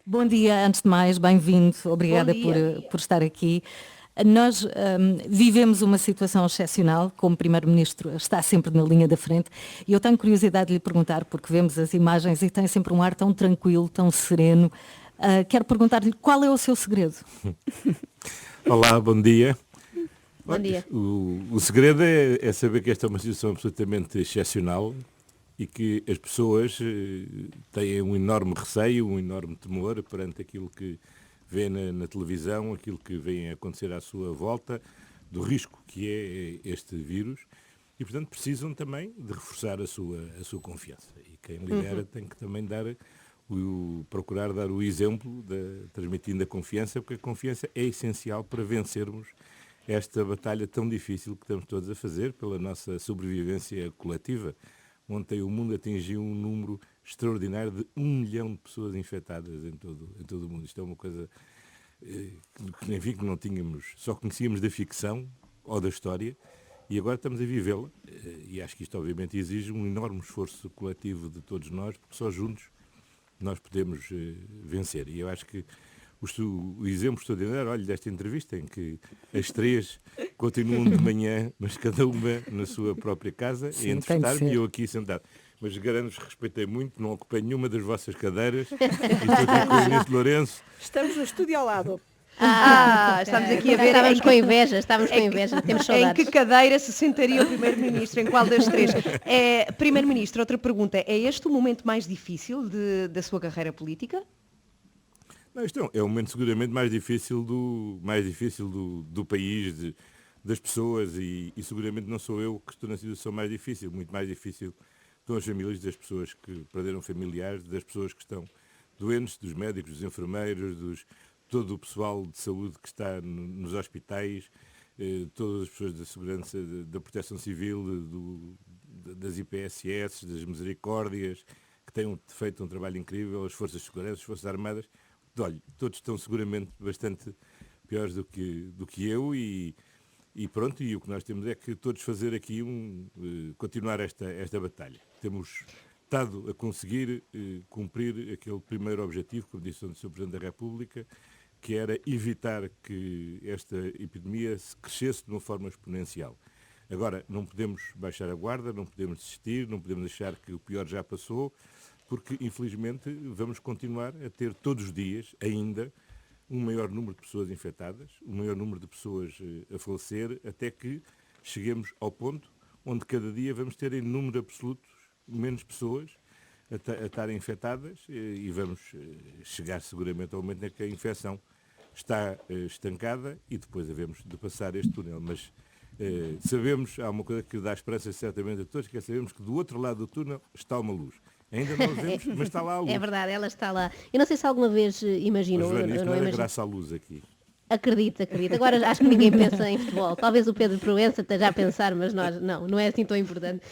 Bom dia, antes de mais, bem-vindo, obrigada por estar aqui. Nós vivemos uma situação excepcional, como Primeiro-Ministro está sempre na linha da frente, e eu tenho curiosidade de lhe perguntar, porque vemos as imagens e tem sempre um ar tão tranquilo, tão sereno. Quero perguntar-lhe qual é o seu segredo? Olá, bom dia. Bom dia. O segredo é saber que esta é uma situação absolutamente excepcional e que as pessoas têm um enorme receio, um enorme temor perante aquilo que vê na televisão, aquilo que vem a acontecer à sua volta, do risco que é este vírus, e portanto precisam também de reforçar a sua confiança. E quem lidera tem que também procurar dar o exemplo, transmitindo a confiança, porque a confiança é essencial para vencermos esta batalha tão difícil que estamos todos a fazer pela nossa sobrevivência coletiva. Ontem o mundo atingiu um número extraordinário de 1 milhão de pessoas infectadas em todo o mundo. Isto é uma coisa que não tínhamos, só conhecíamos da ficção ou da história, e agora estamos a vivê-la. E acho que isto obviamente exige um enorme esforço coletivo de todos nós, porque só juntos nós podemos vencer. E eu acho que o exemplo extraordinário, olha, desta entrevista, em que as três continuam de manhã, mas cada uma na sua própria casa, a entrevistar-me e eu aqui sentado. Mas garanto-vos que respeitei muito, não ocupei nenhuma das vossas cadeiras, e estou aqui com o Inês Lourenço. Estamos no estúdio ao lado. Estamos aqui a ver. Estávamos com inveja, temos saudades. Em que cadeira se sentaria o Primeiro-Ministro? Em qual das três? Primeiro-Ministro, outra pergunta. É este o momento mais difícil da sua carreira política? Não, isto é o momento seguramente mais difícil do país, das pessoas, e seguramente não sou eu que estou na situação mais difícil. Muito mais difícil estão as famílias das pessoas que perderam familiares, das pessoas que estão doentes, dos médicos, dos enfermeiros, todo o pessoal de saúde que está nos hospitais, todas as pessoas da segurança, da proteção civil, das IPSS, das misericórdias, que têm feito um trabalho incrível, as forças de segurança, as forças armadas. Olha, todos estão seguramente bastante piores do que eu e pronto, e o que nós temos é que todos fazer aqui continuar esta batalha. Temos estado a conseguir cumprir aquele primeiro objetivo, como disse o Sr. Presidente da República, que era evitar que esta epidemia se crescesse de uma forma exponencial. Agora, não podemos baixar a guarda, não podemos desistir, não podemos achar que o pior já passou, porque, infelizmente, vamos continuar a ter todos os dias, ainda, um maior número de pessoas infectadas, um maior número de pessoas a falecer, até que cheguemos ao ponto onde cada dia vamos ter, em número absoluto, menos pessoas a estarem infectadas e vamos chegar seguramente ao momento em que a infecção está estancada e depois havemos de passar este túnel. Mas sabemos, há uma coisa que dá esperança certamente a todos, que é sabemos que do outro lado do túnel está uma luz. Ainda não a vemos, mas está lá a luz. É verdade, ela está lá. Eu não sei se alguma vez imaginou... Mas, Joana, isto não era imagino. graça à luz aqui. Acredito. Agora acho que ninguém pensa em futebol. Talvez o Pedro Proença esteja a pensar, mas nós não é assim tão importante.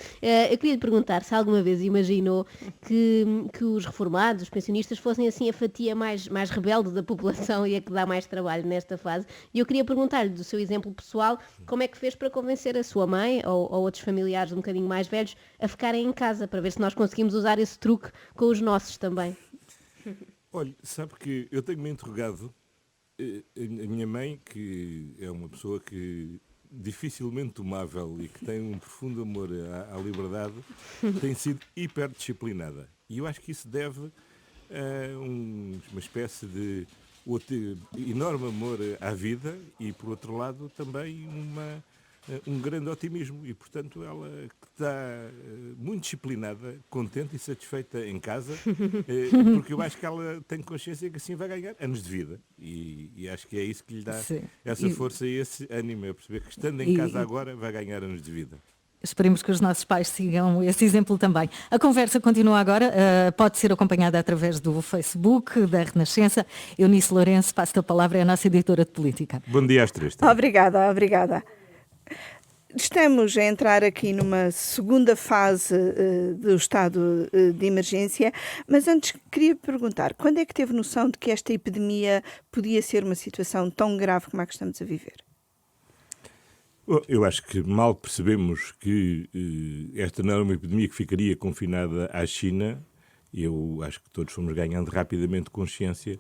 Eu queria lhe perguntar se alguma vez imaginou que os reformados, os pensionistas, fossem assim a fatia mais rebelde da população e a que dá mais trabalho nesta fase. E eu queria perguntar-lhe, do seu exemplo pessoal, como é que fez para convencer a sua mãe ou outros familiares um bocadinho mais velhos a ficarem em casa, para ver se nós conseguimos usar esse truque com os nossos também. Olha, sabe que eu tenho-me interrogado. A minha mãe, que é uma pessoa que dificilmente tomável e que tem um profundo amor à liberdade, tem sido hiperdisciplinada. E eu acho que isso deve a uma espécie de enorme amor à vida e, por outro lado, também um grande otimismo. E, portanto, ela está muito disciplinada, contente e satisfeita em casa, porque eu acho que ela tem consciência que assim vai ganhar anos de vida. E acho que é isso que lhe dá essa força e esse ânimo, é perceber que estando em casa agora vai ganhar anos de vida. Esperemos que os nossos pais sigam esse exemplo também. A conversa continua agora, pode ser acompanhada através do Facebook da Renascença. Eunice Lourenço, passo a palavra, é a nossa editora de política. Bom dia às três. Obrigada. Estamos a entrar aqui numa segunda fase do estado de emergência, mas antes queria perguntar, quando é que teve noção de que esta epidemia podia ser uma situação tão grave como a que estamos a viver? Bom, eu acho que mal percebemos que esta não era uma epidemia que ficaria confinada à China, Eu acho que todos fomos ganhando rapidamente consciência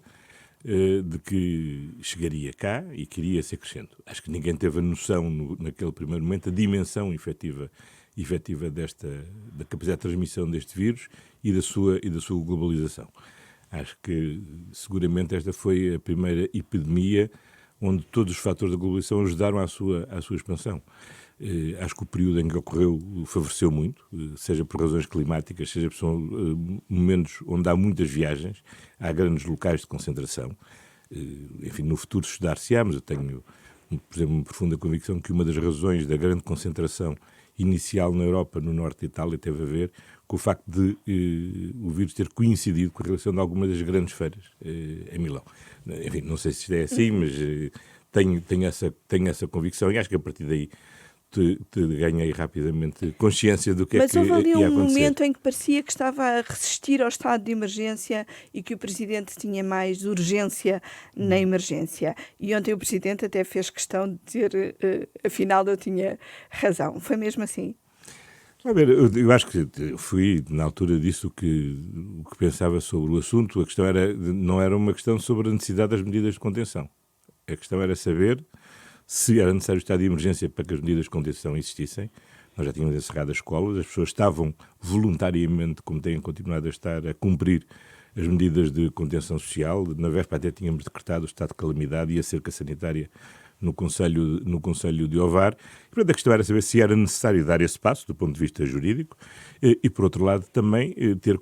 de que chegaria cá e que iria ser crescendo. Acho que ninguém teve a noção, naquele primeiro momento, a dimensão efetiva da capacidade de transmissão deste vírus e da sua globalização. Acho que, seguramente, esta foi a primeira epidemia onde todos os fatores da globalização ajudaram à sua expansão. Acho que o período em que ocorreu favoreceu muito, seja por razões climáticas, seja por momentos onde há muitas viagens, há grandes locais de concentração. Enfim, no futuro estudar-se-á, mas eu tenho, por exemplo, uma profunda convicção que uma das razões da grande concentração inicial na Europa, no norte de Itália, teve a ver com o facto de o vírus ter coincidido com a realização de algumas das grandes feiras em Milão. Enfim, não sei se isto é assim, mas tenho essa convicção e acho que a partir daí te ganhei rapidamente consciência do que é que ia acontecer. Mas houve ali um momento em que parecia que estava a resistir ao estado de emergência e que o Presidente tinha mais urgência na emergência. E ontem o Presidente até fez questão de dizer, afinal eu tinha razão. Foi mesmo assim? A ver, eu acho que fui, na altura disso, o que pensava sobre o assunto. A questão não era uma questão sobre a necessidade das medidas de contenção. A questão era saber se era necessário o estado de emergência para que as medidas de contenção existissem. Nós já tínhamos encerrado as escolas, as pessoas estavam voluntariamente, como têm continuado a estar, a cumprir as medidas de contenção social. Na véspera até tínhamos decretado o estado de calamidade e a cerca sanitária no Conselho de Ovar. E, portanto, a questão era saber se era necessário dar esse passo, do ponto de vista jurídico, e por outro lado, também ter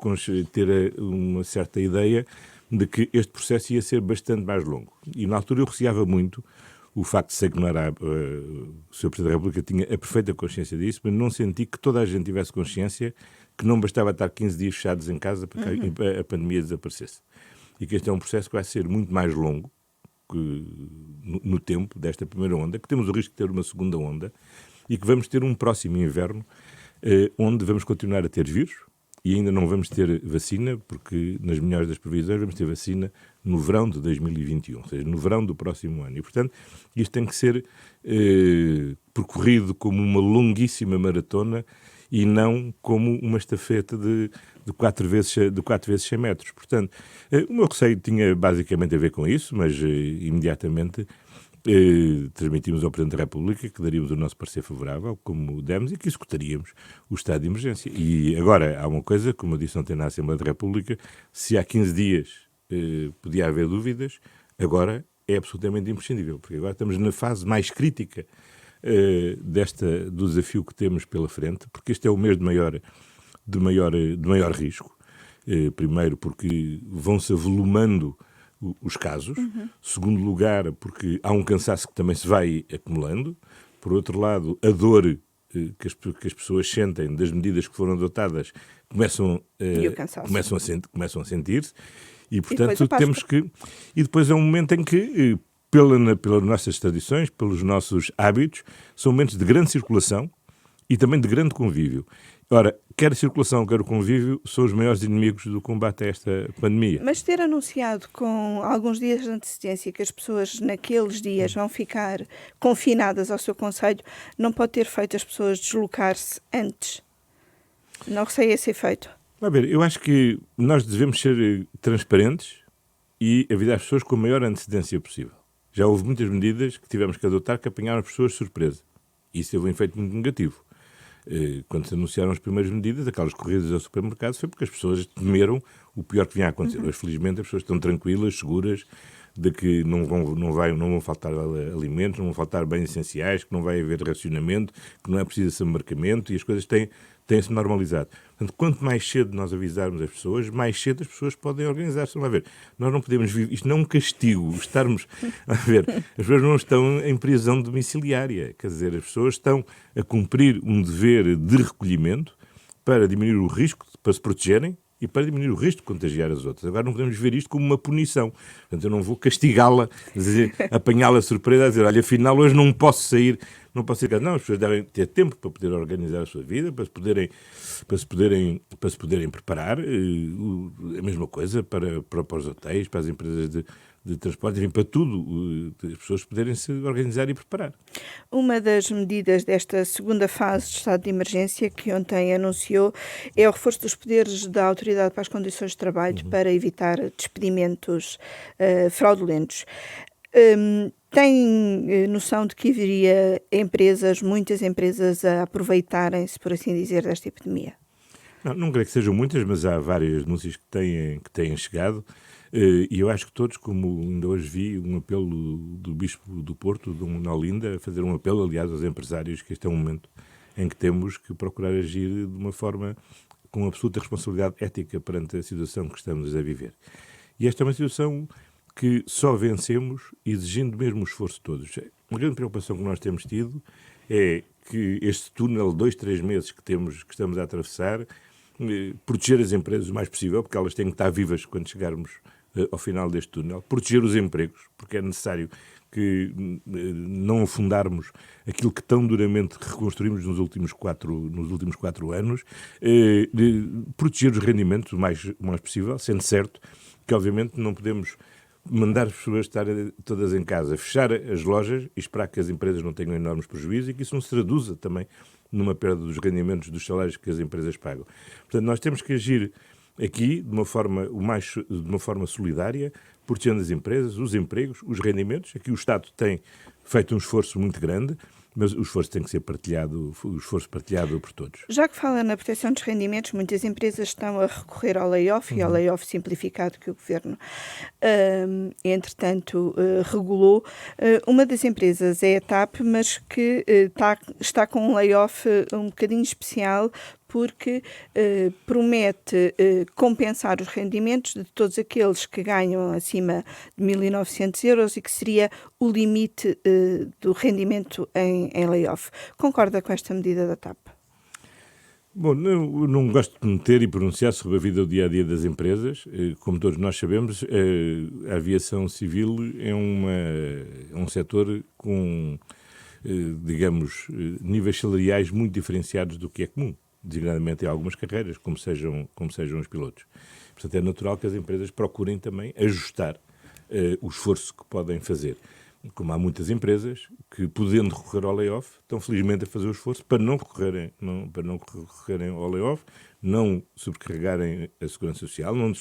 uma certa ideia de que este processo ia ser bastante mais longo. E, na altura, eu receava muito o facto de ser que não era o Sr. Presidente da República tinha a perfeita consciência disso, mas não senti que toda a gente tivesse consciência que não bastava estar 15 dias fechados em casa para que a pandemia desaparecesse. E que este é um processo que vai ser muito mais longo no tempo desta primeira onda, que temos o risco de ter uma segunda onda e que vamos ter um próximo inverno onde vamos continuar a ter vírus e ainda não vamos ter vacina, porque nas melhores das previsões vamos ter vacina no verão de 2021, ou seja, no verão do próximo ano. E, portanto, isto tem que ser percorrido como uma longuíssima maratona e não como uma estafeta de 4 vezes 100 metros. Portanto, o meu receio tinha basicamente a ver com isso, mas imediatamente transmitimos ao Presidente da República que daríamos o nosso parecer favorável, como demos, e que executaríamos o estado de emergência. E agora, há uma coisa, como eu disse ontem na Assembleia da República, se há 15 dias podia haver dúvidas, agora é absolutamente imprescindível, porque agora estamos na fase mais crítica do desafio que temos pela frente, porque este é o mês de maior risco. Primeiro, porque vão-se avolumando os casos. Segundo lugar, porque há um cansaço que também se vai acumulando. Por outro lado, a dor que as pessoas sentem das medidas que foram adotadas começam a sentir-se. E, portanto, temos que... E depois é um momento em que, pelas nossas tradições, pelos nossos hábitos, são momentos de grande circulação e também de grande convívio. Ora, quer a circulação, quer o convívio, são os maiores inimigos do combate a esta pandemia. Mas ter anunciado com alguns dias de antecedência que as pessoas naqueles dias vão ficar confinadas ao seu concelho, não pode ter feito as pessoas deslocar-se antes? Não receia esse efeito? A ver, eu acho que nós devemos ser transparentes e avisar as pessoas com a maior antecedência possível. Já houve muitas medidas que tivemos que adotar que apanharam as pessoas de surpresa. E isso teve um efeito muito negativo. Quando se anunciaram as primeiras medidas, aquelas corridas ao supermercado, foi porque as pessoas temeram o pior que vinha a acontecer. Hoje, felizmente, as pessoas estão tranquilas, seguras, de que não vão faltar alimentos, não vão faltar bens essenciais, que não vai haver racionamento, que não é preciso esse embarcamento e as coisas têm-se normalizado. Portanto, quanto mais cedo nós avisarmos as pessoas, mais cedo as pessoas podem organizar-se. Vamos ver, nós não podemos viver, isto não é um castigo, estarmos, a ver, as pessoas não estão em prisão domiciliária, quer dizer, as pessoas estão a cumprir um dever de recolhimento para diminuir o risco, para se protegerem, e para diminuir o risco de contagiar as outras. Agora não podemos ver isto como uma punição. Portanto, eu não vou castigá-la, apanhá-la de surpresa, a dizer, olha, afinal hoje não posso sair Não pode ser que não, as pessoas devem ter tempo para poder organizar a sua vida, para se poderem preparar. A mesma coisa para os hotéis, para as empresas de transporte, enfim, para tudo, as pessoas poderem se organizar e preparar. Uma das medidas desta segunda fase de estado de emergência que ontem anunciou é o reforço dos poderes da Autoridade para as Condições de Trabalho para evitar despedimentos fraudulentos. Tem noção de que haveria muitas empresas a aproveitarem-se, por assim dizer, desta epidemia? Não creio que sejam muitas, mas há várias denúncias que têm chegado. E eu acho que todos, como ainda hoje vi um apelo do Bispo do Porto, Dom Olinda, a fazer um apelo, aliás, aos empresários, que este é um momento em que temos que procurar agir de uma forma com absoluta responsabilidade ética perante a situação que estamos a viver. E esta é uma situação que só vencemos exigindo mesmo o esforço de todos. Uma grande preocupação que nós temos tido é que este túnel de 2-3 meses que estamos a atravessar, proteger as empresas o mais possível, porque elas têm que estar vivas quando chegarmos ao final deste túnel, proteger os empregos, porque é necessário que não afundarmos aquilo que tão duramente reconstruímos nos últimos quatro anos, proteger os rendimentos o mais possível, sendo certo que, obviamente, não podemos mandar as pessoas estarem todas em casa, fechar as lojas e esperar que as empresas não tenham enormes prejuízos e que isso não se traduza também numa perda dos rendimentos dos salários que as empresas pagam. Portanto, nós temos que agir aqui de uma forma solidária, protegendo as empresas, os empregos, os rendimentos. Aqui o Estado tem feito um esforço muito grande, mas o esforço tem que ser partilhado por todos. Já que fala na proteção dos rendimentos, muitas empresas estão a recorrer ao layoff e ao layoff simplificado que o Governo, entretanto, regulou. Uma das empresas é a TAP, mas que está com um layoff um bocadinho especial, porque promete compensar os rendimentos de todos aqueles que ganham acima de 1.900 euros e que seria o limite do rendimento em layoff. Concorda com esta medida da TAP? Bom, não gosto de meter e pronunciar sobre a vida do dia-a-dia das empresas. Como todos nós sabemos, a aviação civil é um setor com, digamos, níveis salariais muito diferenciados do que é comum, designadamente em algumas carreiras, como sejam os pilotos. Portanto, é natural que as empresas procurem também ajustar o esforço que podem fazer. Como há muitas empresas que, podendo recorrer ao layoff, estão felizmente a fazer o esforço para não recorrerem ao layoff, não sobrecarregarem a segurança social, não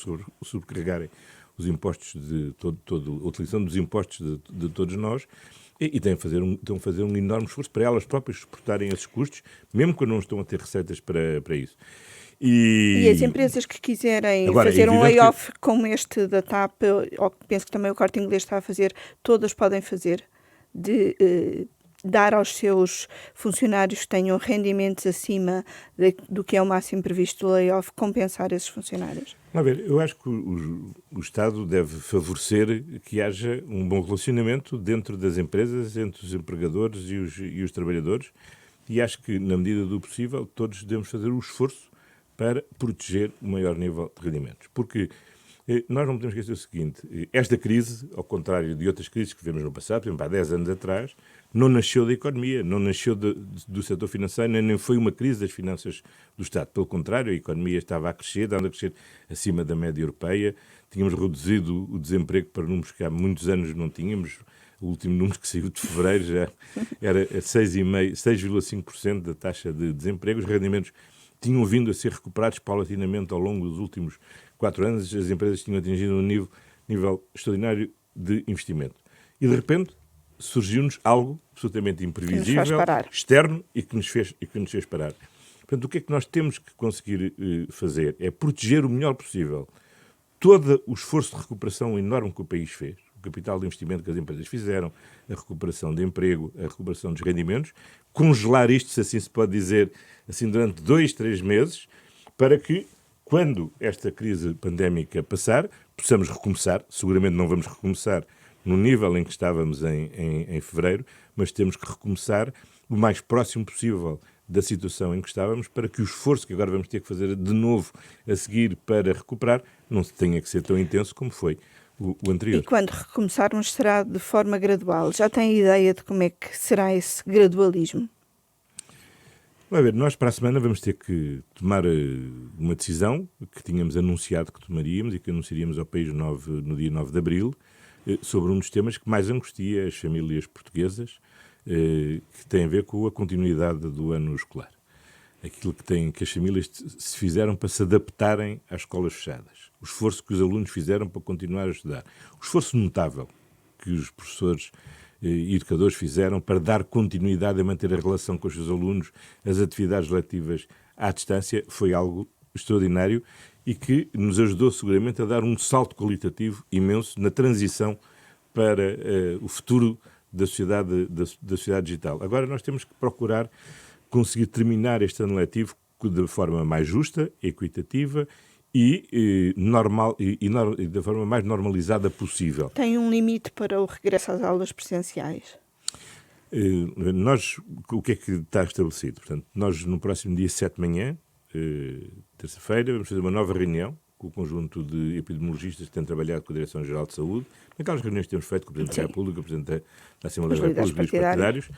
sobrecarregarem os impostos a utilização dos impostos de todos nós, e estão a fazer um enorme esforço para elas próprias suportarem esses custos, mesmo quando não estão a ter receitas para isso. E as empresas que quiserem fazer um layoff como este da TAP, penso que também o Corte Inglês está a fazer, todas podem fazer, de dar aos seus funcionários que tenham rendimentos acima do que é o máximo previsto do layoff, compensar esses funcionários? A ver, eu acho que o Estado deve favorecer que haja um bom relacionamento dentro das empresas, entre os empregadores e os trabalhadores, e acho que, na medida do possível, todos devemos fazer o esforço para proteger o maior nível de rendimentos. Porque nós não podemos esquecer o seguinte: esta crise, ao contrário de outras crises que vimos no passado, por exemplo, há 10 anos atrás, não nasceu da economia, não nasceu do setor financeiro, nem foi uma crise das finanças do Estado. Pelo contrário, a economia estava a crescer, dando a crescer acima da média europeia. Tínhamos reduzido o desemprego para números que há muitos anos não tínhamos. O último número que saiu de fevereiro já era 6,5% da taxa de desemprego. Os rendimentos tinham vindo a ser recuperados paulatinamente ao longo dos últimos 4 anos. As empresas tinham atingido um nível extraordinário de investimento. E, de repente, surgiu-nos algo absolutamente imprevisível, externo, e que nos fez parar. Portanto, o que é que nós temos que conseguir fazer? É proteger o melhor possível todo o esforço de recuperação enorme que o país fez, o capital de investimento que as empresas fizeram, a recuperação de emprego, a recuperação dos rendimentos, congelar isto, se assim se pode dizer, assim durante 2-3 meses, para que, quando esta crise pandémica passar, possamos recomeçar. Seguramente não vamos recomeçar no nível em que estávamos em fevereiro, mas temos que recomeçar o mais próximo possível da situação em que estávamos, para que o esforço que agora vamos ter que fazer de novo a seguir para recuperar não tenha que ser tão intenso como foi o anterior. E quando recomeçarmos será de forma gradual? Já tem ideia de como é que será esse gradualismo? Vai ver, nós para a semana vamos ter que tomar uma decisão que tínhamos anunciado que tomaríamos e que anunciaríamos ao país no dia 9 de abril, sobre um dos temas que mais angustia as famílias portuguesas, que tem a ver com a continuidade do ano escolar. Aquilo que as famílias se fizeram para se adaptarem às escolas fechadas. O esforço que os alunos fizeram para continuar a estudar. O esforço notável que os professores e educadores fizeram para dar continuidade a manter a relação com os seus alunos, as atividades letivas à distância, foi algo extraordinário e que nos ajudou seguramente a dar um salto qualitativo imenso na transição para o futuro da sociedade digital. Agora nós temos que procurar conseguir terminar este ano letivo de forma mais justa, equitativa e da forma mais normalizada possível. Tem um limite para o regresso às aulas presenciais? O que é que está estabelecido? Portanto, nós no próximo dia 7 de manhã, terça-feira, vamos fazer uma nova reunião com o conjunto de epidemiologistas que têm trabalhado com a Direção-Geral de Saúde, naquelas reuniões que temos feito com o Presidente da República, o Presidente da Assembleia da República e os partidários,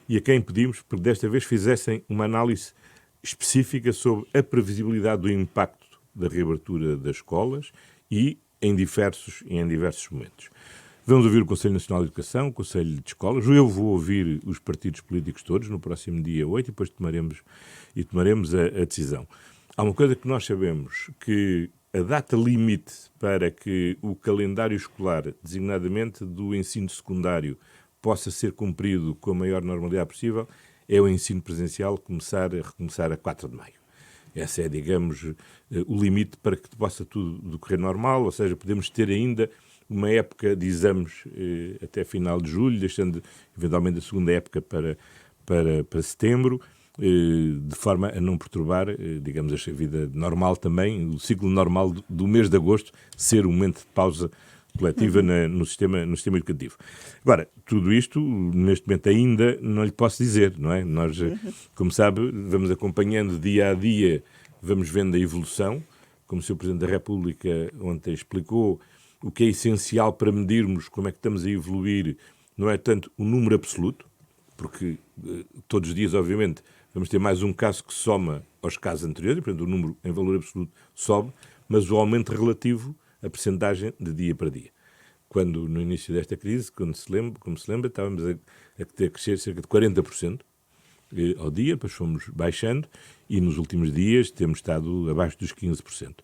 e a quem pedimos que desta vez fizessem uma análise específica sobre a previsibilidade do impacto da reabertura das escolas e em diversos momentos. Vamos ouvir o Conselho Nacional de Educação, o Conselho de Escolas, eu vou ouvir os partidos políticos todos no próximo dia 8 e depois tomaremos a decisão. Há uma coisa que nós sabemos, que a data limite para que o calendário escolar, designadamente do ensino secundário, possa ser cumprido com a maior normalidade possível, é o ensino presencial recomeçar a 4 de maio. Esse é, digamos, o limite para que possa tudo decorrer normal, ou seja, podemos ter ainda uma época de exames até final de julho, deixando eventualmente a segunda época para setembro, de forma a não perturbar, digamos, a vida normal também, o ciclo normal do mês de agosto, ser um momento de pausa coletiva no sistema educativo. Agora, tudo isto, neste momento ainda não lhe posso dizer, não é? Nós, como sabe, vamos acompanhando dia a dia, vamos vendo a evolução, como o Sr. Presidente da República ontem explicou, o que é essencial para medirmos como é que estamos a evoluir não é tanto o número absoluto, porque todos os dias, obviamente, vamos ter mais um caso que soma aos casos anteriores, portanto, o número em valor absoluto sobe, mas o aumento relativo, a percentagem de dia para dia. Quando, no início desta crise, como se lembra, estávamos a ter crescer cerca de 40% ao dia, depois fomos baixando e nos últimos dias temos estado abaixo dos 15%.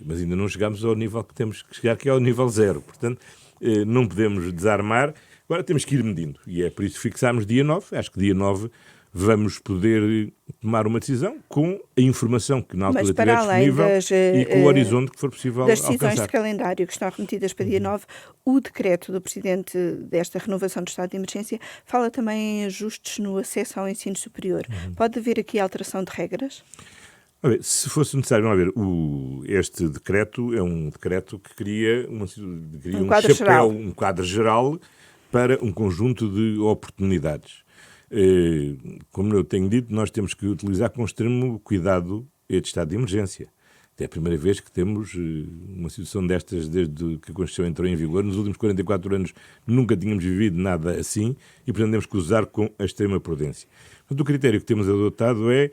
Mas ainda não chegámos ao nível que temos que chegar, que é ao nível zero. Portanto, não podemos desarmar. Agora temos que ir medindo. E é por isso que fixámos dia 9. Acho que dia 9 vamos poder tomar uma decisão com a informação que na altura estiver disponível e com o horizonte que for possível das decisões alcançar. de calendário que estão remetidas para dia 9, o decreto do Presidente desta renovação do estado de emergência fala também em ajustes no acesso ao ensino superior. Pode haver aqui alteração de regras? Se fosse necessário, vamos ver, este decreto é um decreto que cria um quadro geral para um conjunto de oportunidades. Como eu tenho dito, nós temos que utilizar com extremo cuidado este estado de emergência. É a primeira vez que temos uma situação destas desde que a Constituição entrou em vigor. Nos últimos 44 anos nunca tínhamos vivido nada assim e, portanto, temos que usar com a extrema prudência. Portanto, o critério que temos adotado é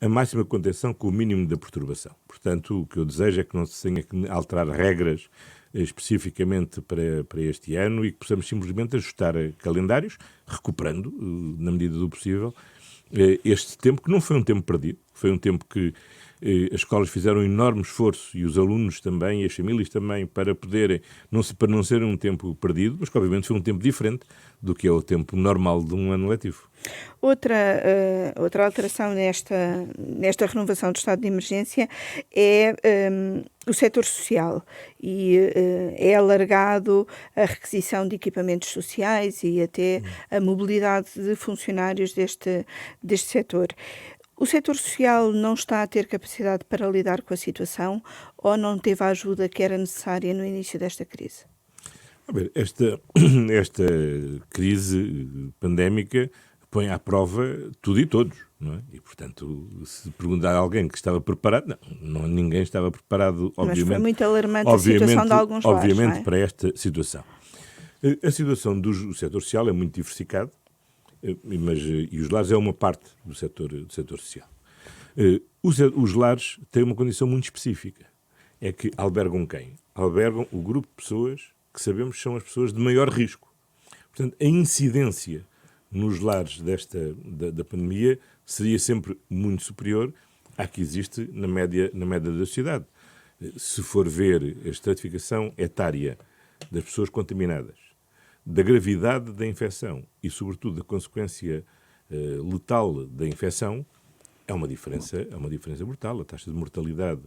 a máxima contenção com o mínimo da perturbação. Portanto, o que eu desejo é que não se tenha que alterar regras especificamente para este ano e que possamos simplesmente ajustar calendários, recuperando, na medida do possível, este tempo, que não foi um tempo perdido, foi um tempo que as escolas fizeram um enorme esforço e os alunos também e as famílias também para poderem, para não ser um tempo perdido, mas que obviamente foi um tempo diferente do que é o tempo normal de um ano letivo. Outra alteração nesta renovação do estado de emergência é o setor social e é alargado a requisição de equipamentos sociais e até a mobilidade de funcionários deste setor. O setor social não está a ter capacidade para lidar com a situação ou não teve a ajuda que era necessária no início desta crise? Esta crise pandémica põe à prova tudo e todos, não é? E, portanto, se perguntar a alguém que estava preparado, ninguém estava preparado, obviamente. Mas foi muito alarmante a situação de alguns lares, obviamente, não é? para esta situação. A situação do setor social é muito diversificada, e os lares é uma parte do setor social. Os lares têm uma condição muito específica, é que albergam quem? Albergam o grupo de pessoas que sabemos que são as pessoas de maior risco. Portanto, a incidência nos lares da pandemia seria sempre muito superior à que existe na média da sociedade. Se for ver a estratificação etária das pessoas contaminadas, da gravidade da infecção e, sobretudo, da consequência letal da infecção, é uma diferença brutal. A taxa de mortalidade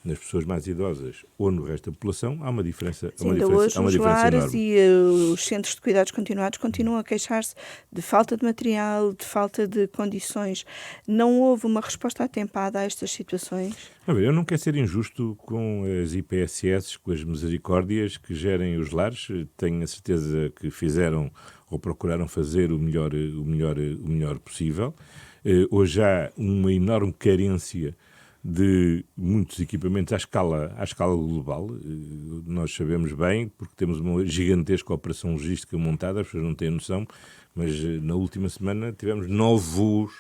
nas pessoas mais idosas ou no resto da população, há uma diferença, Sim, ainda hoje os lares enorme. E os centros de cuidados continuados continuam a queixar-se de falta de material, de falta de condições. Não houve uma resposta atempada a estas situações? Eu não quero ser injusto com as IPSS, com as misericórdias que gerem os lares. Tenho a certeza que fizeram ou procuraram fazer o melhor possível. Hoje há uma enorme carência de muitos equipamentos à escala global. Nós sabemos bem, porque temos uma gigantesca operação logística montada, as pessoas não têm noção, mas na última semana tivemos 9 voos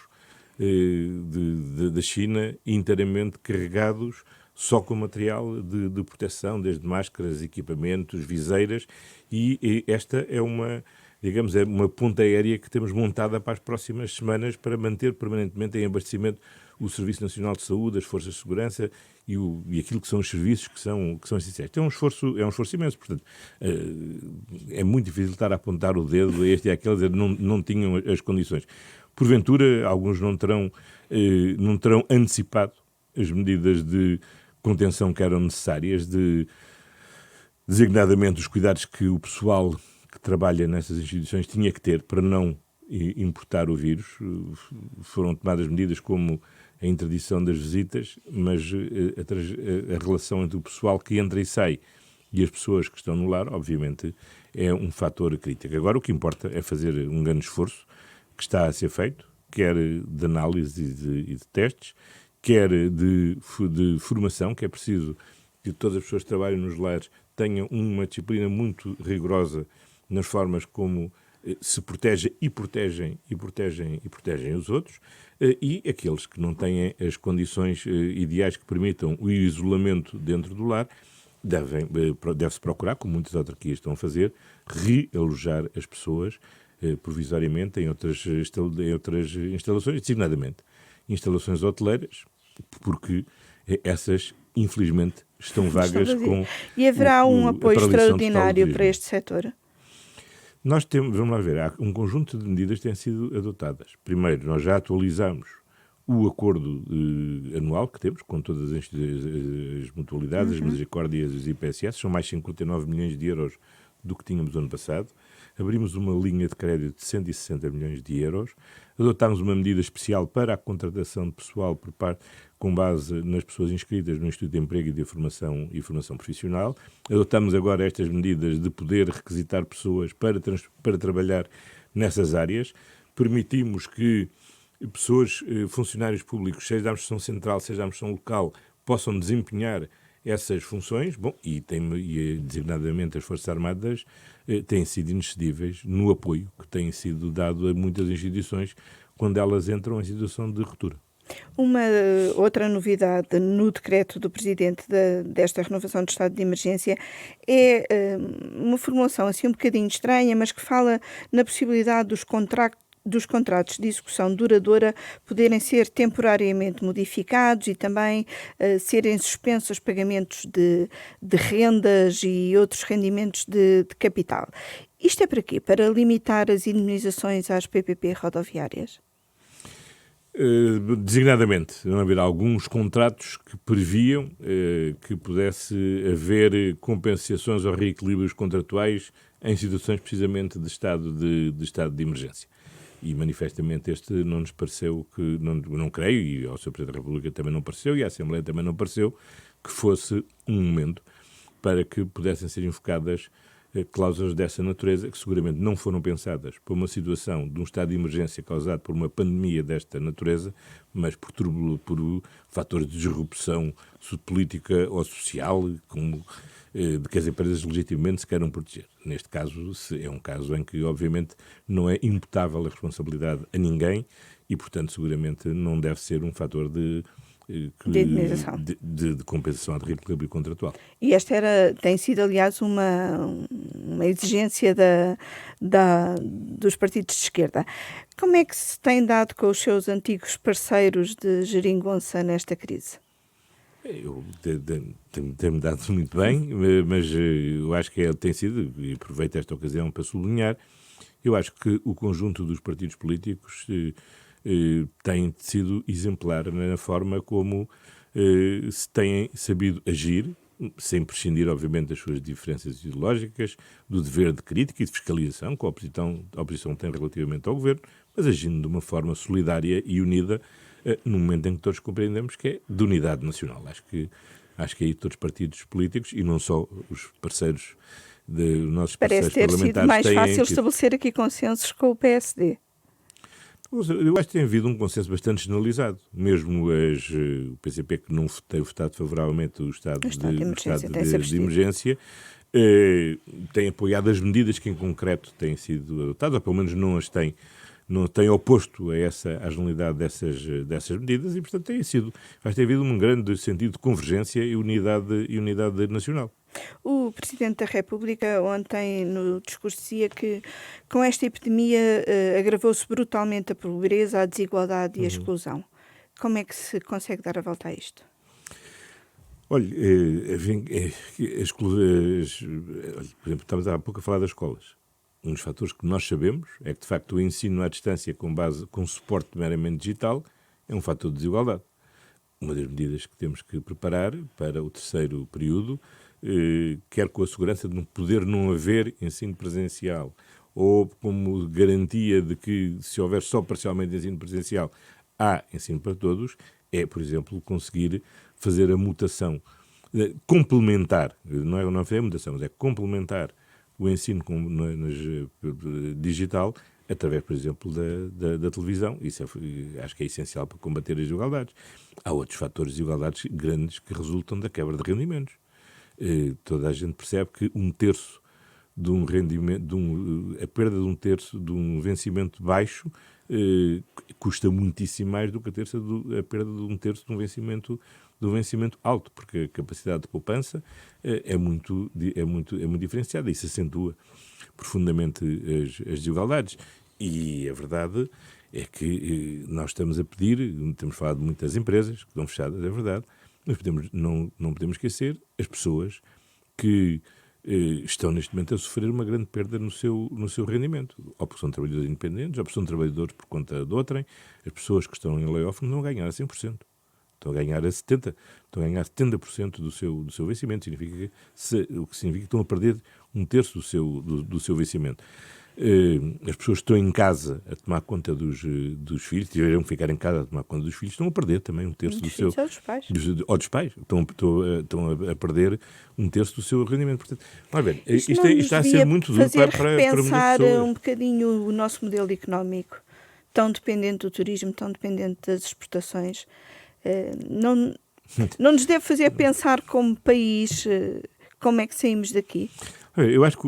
da China inteiramente carregados só com material de proteção, desde máscaras, equipamentos, viseiras, e esta é uma ponta aérea que temos montada para as próximas semanas para manter permanentemente em abastecimento o Serviço Nacional de Saúde, as Forças de Segurança e aquilo que são os serviços que são essenciais. É um esforço imenso, portanto, é muito difícil estar a apontar o dedo a este e àquele, dizer não tinham as condições. Porventura, alguns não terão antecipado as medidas de contenção que eram necessárias, designadamente os cuidados que o pessoal que trabalha nessas instituições tinha que ter para não importar o vírus. Foram tomadas medidas como a interdição das visitas, mas a relação entre o pessoal que entra e sai e as pessoas que estão no lar, obviamente, é um fator crítico. Agora, o que importa é fazer um grande esforço, que está a ser feito, quer de análise e de testes, quer de formação, que é preciso que todas as pessoas que trabalham nos lares tenham uma disciplina muito rigorosa nas formas como se protegem e protegem os outros, e aqueles que não têm as condições ideais que permitam o isolamento dentro do lar, deve-se procurar, como muitas autarquias estão a fazer, realojar as pessoas provisoriamente em outras instalações, designadamente instalações hoteleiras, porque essas, infelizmente, estão vagas com... E haverá um apoio extraordinário para este setor? Nós temos, vamos lá ver, há um conjunto de medidas que têm sido adotadas. Primeiro, nós já atualizamos o acordo anual que temos com todas as mutualidades, as misericórdias e as IPSS, são mais 59 milhões de euros do que tínhamos no ano passado. Abrimos uma linha de crédito de 160 milhões de euros, adotámos uma medida especial para a contratação de pessoal com base nas pessoas inscritas no Instituto de Emprego e de Formação Profissional. Adotámos agora estas medidas de poder requisitar pessoas para trabalhar nessas áreas. Permitimos que pessoas, funcionários públicos, seja da administração central, seja da administração local, possam desempenhar essas funções, e designadamente as Forças Armadas têm sido inexcedíveis no apoio que tem sido dado a muitas instituições quando elas entram em situação de ruptura. Uma outra novidade no decreto do Presidente desta renovação do estado de emergência é uma formulação assim um bocadinho estranha, mas que fala na possibilidade dos contratos de execução duradoura poderem ser temporariamente modificados e também serem suspensos os pagamentos de rendas e outros rendimentos de capital. Isto é para quê? Para limitar as indemnizações às PPP rodoviárias? Designadamente, vão haver alguns contratos que previam que pudesse haver compensações ou reequilíbrios contratuais em situações precisamente de estado de emergência. E manifestamente este não nos pareceu que, não creio, e ao Sr. Presidente da República também não pareceu, e à Assembleia também não pareceu, que fosse um momento para que pudessem ser invocadas cláusulas dessa natureza, que seguramente não foram pensadas para uma situação de um estado de emergência causado por uma pandemia desta natureza, mas por fatores de disrupção política ou social, como de que as empresas legitimamente se queiram proteger. Neste caso, é um caso em que, obviamente, não é imputável a responsabilidade a ninguém e, portanto, seguramente não deve ser um fator de compensação de reequilíbrio contratual. E esta tem sido, aliás, uma exigência dos partidos de esquerda. Como é que se tem dado com os seus antigos parceiros de geringonça nesta crise? Eu tenho-me dado muito bem, mas eu acho que tem sido, e aproveito esta ocasião para sublinhar, eu acho que o conjunto dos partidos políticos tem sido exemplar na forma como se têm sabido agir, sem prescindir, obviamente, das suas diferenças ideológicas, do dever de crítica e de fiscalização que a oposição tem relativamente ao governo, mas agindo de uma forma solidária e unida, no momento em que todos compreendemos que é de unidade nacional. Acho que aí todos os partidos políticos, e não só os parceiros os nossos parceiros parlamentares... Parece ter sido mais fácil estabelecer aqui consensos com o PSD. Eu acho que tem havido um consenso bastante generalizado. Mesmo o PCP, que não tem votado favoravelmente o estado de emergência, tem apoiado as medidas que em concreto têm sido adotadas, ou pelo menos não tem oposto à generalidade dessas medidas e, portanto, vai ter havido um grande sentido de convergência e unidade nacional. O Presidente da República ontem no discurso dizia que com esta epidemia agravou-se brutalmente a pobreza, a desigualdade e a exclusão. Como é que se consegue dar a volta a isto? Olha, por exemplo, estávamos há pouco a falar das escolas. Um dos fatores que nós sabemos é que, de facto, o ensino à distância com suporte meramente digital é um fator de desigualdade. Uma das medidas que temos que preparar para o terceiro período, quer com a segurança de poder não haver ensino presencial ou como garantia de que, se houver só parcialmente ensino presencial, há ensino para todos, é, por exemplo, conseguir fazer a mutação complementar, não é fazer a mutação, mas é complementar o ensino digital através, por exemplo, da televisão. Isso acho que é essencial para combater as desigualdades. Há outros fatores de desigualdades grandes que resultam da quebra de rendimentos. Toda a gente percebe que um terço de um rendimento, a perda de um terço de um vencimento baixo custa muitíssimo mais do que a perda de um terço de um vencimento alto, porque a capacidade de poupança é muito diferenciada e isso acentua profundamente as desigualdades. E a verdade é que nós estamos a pedir, temos falado de muitas empresas que estão fechadas, é verdade, mas não podemos esquecer as pessoas que estão neste momento a sofrer uma grande perda no seu rendimento. Ou porque são trabalhadores independentes, ou porque são trabalhadores por conta de outrem. As pessoas que estão em layoff não vão ganhar a 100%. Estão a ganhar a 70%. Estão a ganhar 70% do seu vencimento. O que significa que estão a perder um terço do seu vencimento. As pessoas que estão em casa a tomar conta dos filhos, tiveram que ficar em casa a tomar conta dos filhos, estão a perder também um terço do seu... Dos pais. Dos pais. Estão a perder um terço do seu rendimento. Portanto, bem, isto está a ser muito duro para repensar muitas pessoas. Um bocadinho o nosso modelo económico, tão dependente do turismo, tão dependente das exportações. Não nos deve fazer pensar como país como é que saímos daqui? Eu acho que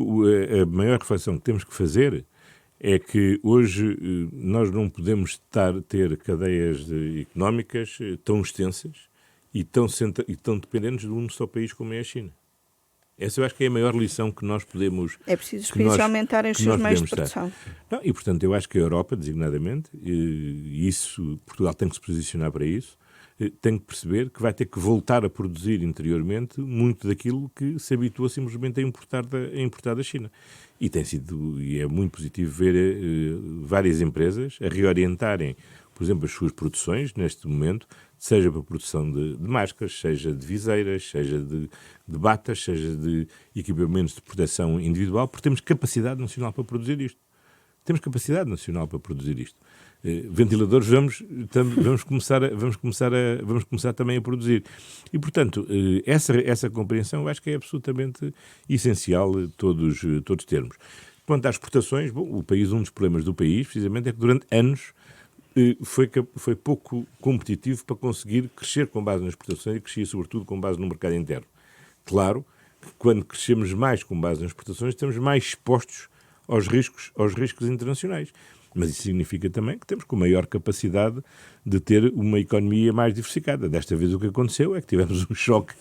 a maior reflexão que temos que fazer é que hoje nós não podemos ter cadeias económicas tão extensas e tão dependentes de um só país como é a China. Essa eu acho que é a maior lição que nós podemos... É preciso os países aumentarem os seus meios de produção. Não, e, portanto, eu acho que a Europa, designadamente, e Portugal tem que se posicionar para isso, tem que perceber que vai ter que voltar a produzir interiormente muito daquilo que se habitua simplesmente a importar da China. E é muito positivo ver várias empresas a reorientarem, por exemplo, as suas produções neste momento, seja para a produção de máscaras, seja de viseiras, seja de batas, seja de equipamentos de proteção individual, porque temos capacidade nacional para produzir isto. Temos capacidade nacional para produzir isto. Ventiladores vamos começar também a produzir. E, portanto, essa compreensão eu acho que é absolutamente essencial todos termos. Quanto às exportações, um dos problemas do país, precisamente, é que durante anos foi pouco competitivo para conseguir crescer com base nas exportações e crescia sobretudo com base no mercado interno. Claro que quando crescemos mais com base nas exportações estamos mais expostos aos riscos internacionais. Mas isso significa também que temos com maior capacidade de ter uma economia mais diversificada. Desta vez o que aconteceu é que tivemos um choque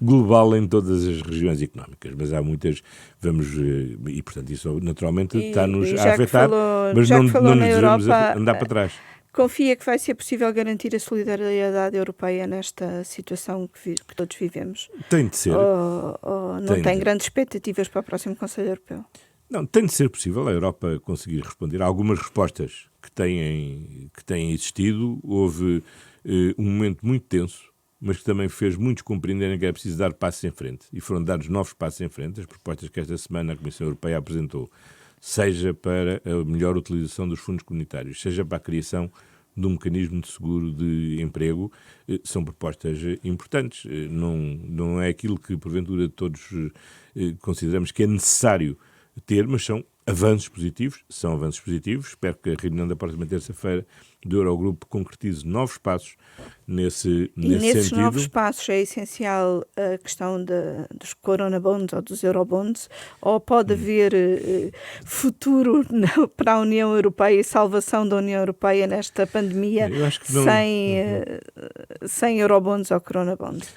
global em todas as regiões económicas, mas há muitas, e portanto isso naturalmente está-nos a afetar, mas não nos devemos andar para trás. Confia que vai ser possível garantir a solidariedade europeia nesta situação que todos vivemos? Tem de ser. Ou não tem grandes expectativas para o próximo Conselho Europeu? Não, tem de ser possível a Europa conseguir responder a algumas respostas que têm existido. Houve um momento muito tenso, mas que também fez muitos compreenderem que é preciso dar passos em frente. E foram dados novos passos em frente. As propostas que esta semana a Comissão Europeia apresentou, seja para a melhor utilização dos fundos comunitários, seja para a criação de um mecanismo de seguro de emprego, são propostas importantes. Não é aquilo que, porventura, todos consideramos que é necessário ter, mas são avanços positivos. Espero que a reunião da próxima terça-feira do Eurogrupo concretize novos passos nesse nesses sentido. Novos passos é essencial a questão dos coronabonds ou dos eurobonds, ou pode haver futuro para a União Europeia e salvação da União Europeia nesta pandemia sem eurobonds ou coronabonds?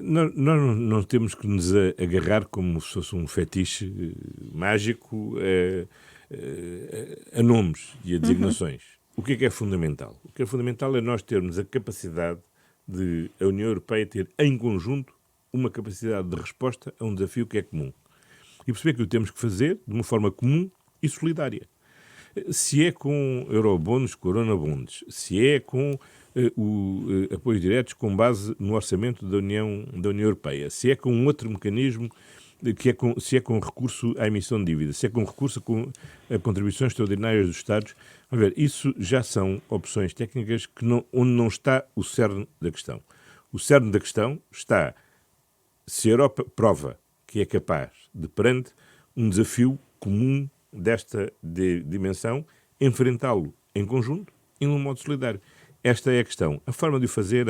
Nós não temos que nos agarrar como se fosse um fetiche mágico a nomes e a designações. O que é fundamental? O que é fundamental é nós termos a capacidade de a União Europeia ter em conjunto uma capacidade de resposta a um desafio que é comum. E perceber que o temos que fazer de uma forma comum e solidária. Se é com eurobonds, coronabonds, se é com apoios diretos com base no orçamento da União Europeia, se é com outro mecanismo, se é com recurso à emissão de dívida, se é com recurso a contribuições extraordinárias dos Estados, isso já são opções técnicas onde não está o cerne da questão. O cerne da questão está se a Europa prova que é capaz de, perante um desafio comum desta dimensão, enfrentá-lo em conjunto e num modo solidário. Esta é a questão. A forma de o fazer,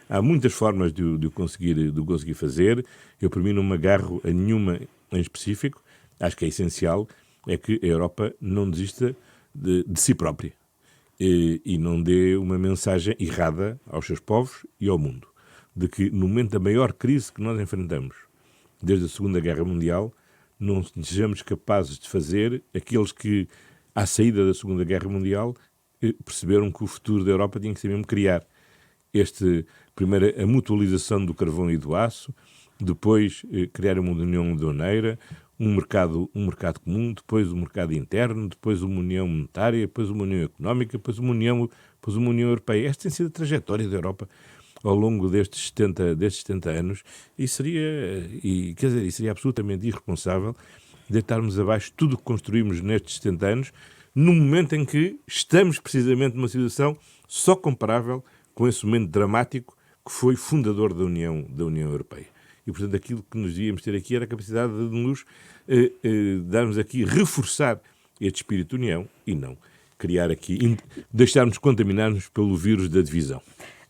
há muitas formas de o conseguir fazer. Eu, para mim, não me agarro a nenhuma em específico. Acho que é essencial é que a Europa não desista de si própria e não dê uma mensagem errada aos seus povos e ao mundo, de que no momento da maior crise que nós enfrentamos, desde a Segunda Guerra Mundial, não sejamos capazes de fazer aqueles que, à saída da Segunda Guerra Mundial, perceberam que o futuro da Europa tinha que ser mesmo criar primeiro a mutualização do carvão e do aço, depois criar uma união aduaneira, um mercado comum, depois o mercado interno, depois uma união monetária, depois uma união económica, depois uma união europeia. Esta tem sido a trajetória da Europa ao longo destes 70 anos e seria absolutamente irresponsável deitarmos abaixo tudo o que construímos nestes 70 anos, num momento em que estamos precisamente numa situação só comparável com esse momento dramático que foi fundador da União Europeia. E, portanto, aquilo que nos devíamos ter aqui era a capacidade de nos darmos aqui, reforçar este espírito de união e não criar aqui, deixarmos contaminar-nos pelo vírus da divisão.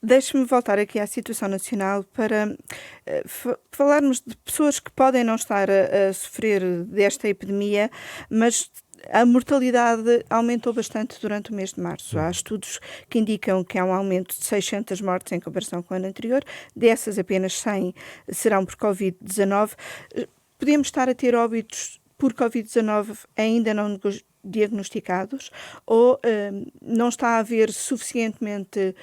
Deixe-me voltar aqui à situação nacional para falarmos de pessoas que podem não estar a sofrer desta epidemia, mas a mortalidade aumentou bastante durante o mês de março. Há estudos que indicam que há um aumento de 600 mortes em comparação com o ano anterior. Dessas, apenas 100 serão por Covid-19. Podemos estar a ter óbitos por Covid-19 ainda não diagnosticados ou não está a haver suficiente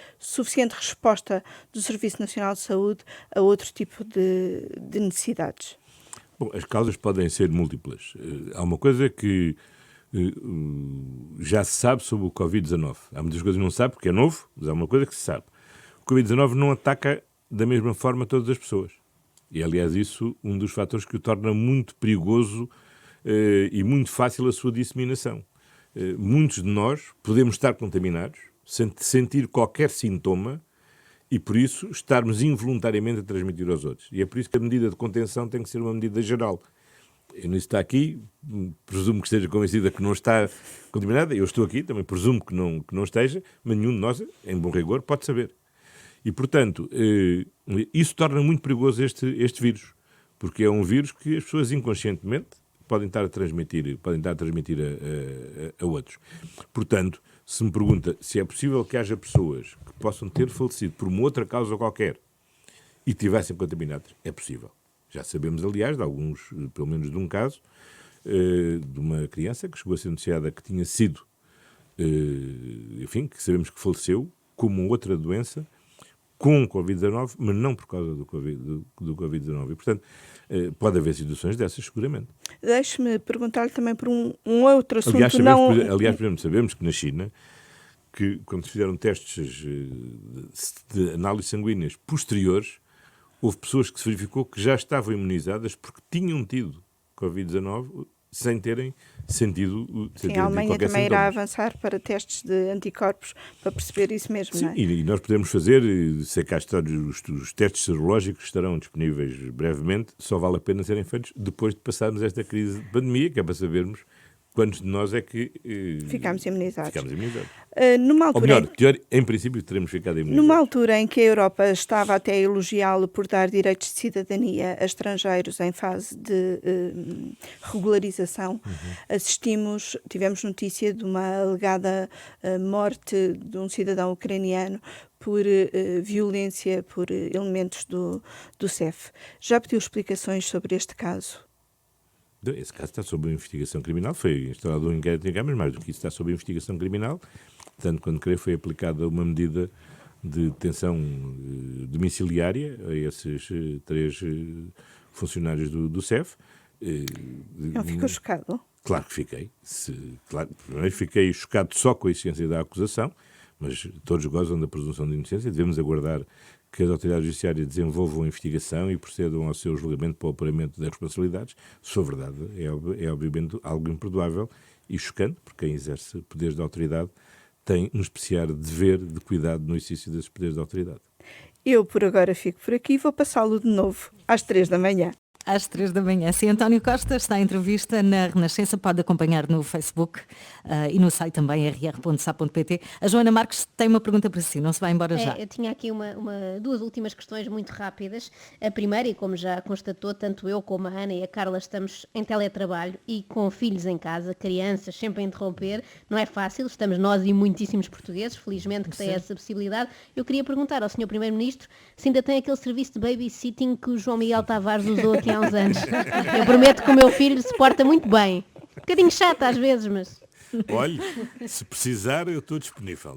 resposta do Serviço Nacional de Saúde a outro tipo de necessidades? Bom, as causas podem ser múltiplas. Há uma coisa que já se sabe sobre o Covid-19. Há muitas coisas que não se sabe porque é novo, mas há uma coisa que se sabe. O Covid-19 não ataca da mesma forma todas as pessoas. E, aliás, isso um dos fatores que o torna muito perigoso e muito fácil a sua disseminação. muitos de nós podemos estar contaminados, sentir qualquer sintoma e, por isso, estarmos involuntariamente a transmitir aos outros. E é por isso que a medida de contenção tem que ser uma medida geral. Eu não está aqui, presumo que esteja convencida que não está contaminada, eu estou aqui, também presumo que não esteja, mas nenhum de nós, em bom rigor, pode saber. E, portanto, isso torna muito perigoso este vírus, porque é um vírus que as pessoas inconscientemente podem estar a transmitir a outros. Portanto, se me pergunta se é possível que haja pessoas que possam ter falecido por uma outra causa qualquer e tivessem contaminadas, é possível. Já sabemos, aliás, de alguns, pelo menos de um caso, de uma criança que chegou a ser noticiada que tinha sido, enfim, que sabemos que faleceu, como outra doença, com Covid-19, mas não por causa do Covid-19. E, portanto, pode haver situações dessas, seguramente. Deixe-me perguntar-lhe também por um outro assunto. Aliás, por exemplo, sabemos que na China, que quando se fizeram testes de análise sanguíneas posteriores, houve pessoas que se verificou que já estavam imunizadas porque tinham tido Covid-19 sem terem sentido. Sim, a Alemanha também irá avançar para testes de anticorpos para perceber isso mesmo, sim, não é? E nós podemos fazer, sei que os testes serológicos estarão disponíveis brevemente, só vale a pena serem feitos depois de passarmos esta crise de pandemia, que é para sabermos quantos de nós é que ficámos imunizados. Numa altura ou melhor, em princípio, teremos ficado imunizados. Numa altura em que a Europa estava até a elogiá-lo por dar direitos de cidadania a estrangeiros em fase de regularização, tivemos notícia de uma alegada morte de um cidadão ucraniano por violência por elementos do CEF. Já pediu explicações sobre este caso? Esse caso está sob investigação criminal, foi instalado um inquérito em câmara, mais do que isso está sob investigação criminal, tanto quando creio foi aplicada uma medida de detenção domiciliária a esses 3 funcionários do CEF. Não ficou chocado? Claro que fiquei. Primeiro fiquei chocado só com a existência da acusação, mas todos gozam da presunção de inocência, devemos aguardar que as autoridades judiciárias desenvolvam a investigação e procedam ao seu julgamento para o apuramento das responsabilidades. Se for verdade, é obviamente algo imperdoável e chocante, porque quem exerce poderes de autoridade tem um especial dever de cuidado no exercício desses poderes de autoridade. Eu, por agora, fico por aqui e vou passá-lo de novo às 3 da manhã. Às 3 da manhã. Sim, António Costa está em entrevista na Renascença, pode acompanhar no Facebook e no site também, rr.sa.pt. A Joana Marques tem uma pergunta para si, não se vai embora já. Eu tinha aqui duas últimas questões muito rápidas. A primeira, e como já constatou, tanto eu como a Ana e a Carla estamos em teletrabalho e com filhos em casa, crianças sempre a interromper, não é fácil, estamos nós e muitíssimos portugueses, felizmente que têm essa possibilidade. Eu queria perguntar ao Sr. Primeiro-Ministro se ainda tem aquele serviço de babysitting que o João Miguel Tavares usou aqui há uns anos. Eu prometo que o meu filho se porta muito bem. Um bocadinho chato às vezes, mas... Olhe, se precisar eu estou disponível.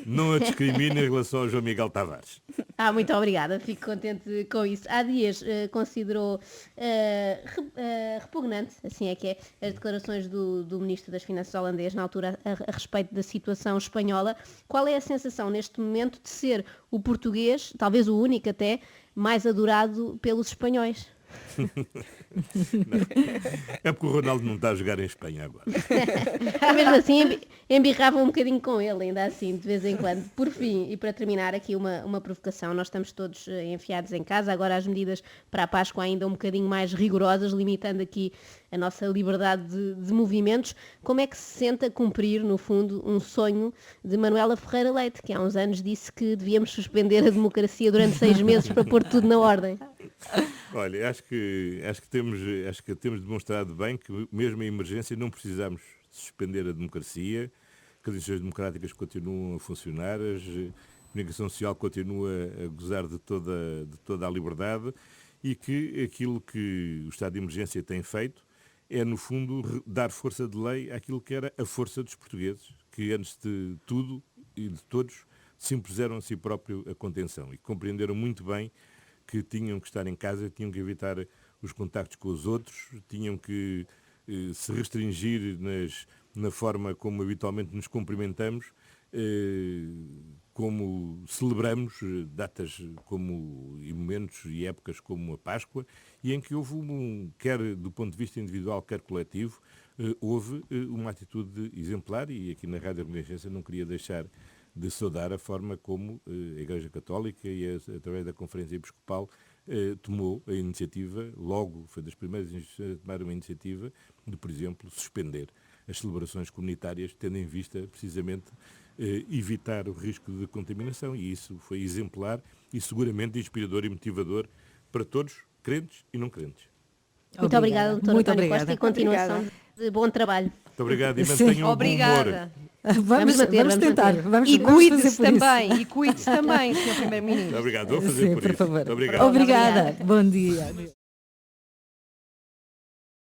Não a discrimino em relação ao João Miguel Tavares. Muito obrigada, fico contente com isso. Há dias considerou repugnante, assim é que é, as declarações do Ministro das Finanças holandês na altura a respeito da situação espanhola. Qual é a sensação neste momento de ser o português, talvez o único até, mais adorado pelos espanhóis? É porque o Ronaldo não está a jogar em Espanha agora. Mesmo assim embirravam um bocadinho com ele, ainda assim, de vez em quando. Por fim, e para terminar aqui uma provocação, nós estamos todos enfiados em casa, agora as medidas para a Páscoa ainda um bocadinho mais rigorosas, limitando aqui a nossa liberdade de movimentos. Como é que se sente a cumprir, no fundo, um sonho de Manuela Ferreira Leite, que há uns anos disse que devíamos suspender a democracia durante 6 meses para pôr tudo na ordem? Olha, acho que temos demonstrado bem que mesmo em emergência não precisamos suspender a democracia, que as instituições democráticas continuam a funcionar, a comunicação social continua a gozar de toda a liberdade e que aquilo que o estado de emergência tem feito é, no fundo, dar força de lei àquilo que era a força dos portugueses, que antes de tudo e de todos se impuseram a si próprio a contenção e compreenderam muito bem que tinham que estar em casa, tinham que evitar os contactos com os outros, tinham que se restringir na forma como habitualmente nos cumprimentamos, como celebramos datas como, e momentos e épocas como a Páscoa, e em que houve, quer do ponto de vista individual, quer coletivo, houve uma atitude exemplar, e aqui na Rádio Renascença não queria deixar de saudar a forma como a Igreja Católica e através da Conferência Episcopal tomou a iniciativa, logo foi das primeiras instituições a tomar uma iniciativa de, por exemplo, suspender as celebrações comunitárias, tendo em vista precisamente evitar o risco de contaminação, e isso foi exemplar e seguramente inspirador e motivador para todos, crentes e não crentes. Muito obrigada, doutor Muito António obrigada. Costa, e continuação de bom trabalho. Muito obrigado e Sim. mantenham o bom Obrigada. humor. Vamos tentar. manter. Vamos, E vamos cuide-se fazer por isso. também, e cuide-se também, Sr. Primeiro-Ministro. Obrigado, vou fazer Sim, por por isso. favor. Obrigado. Obrigada. Bom dia.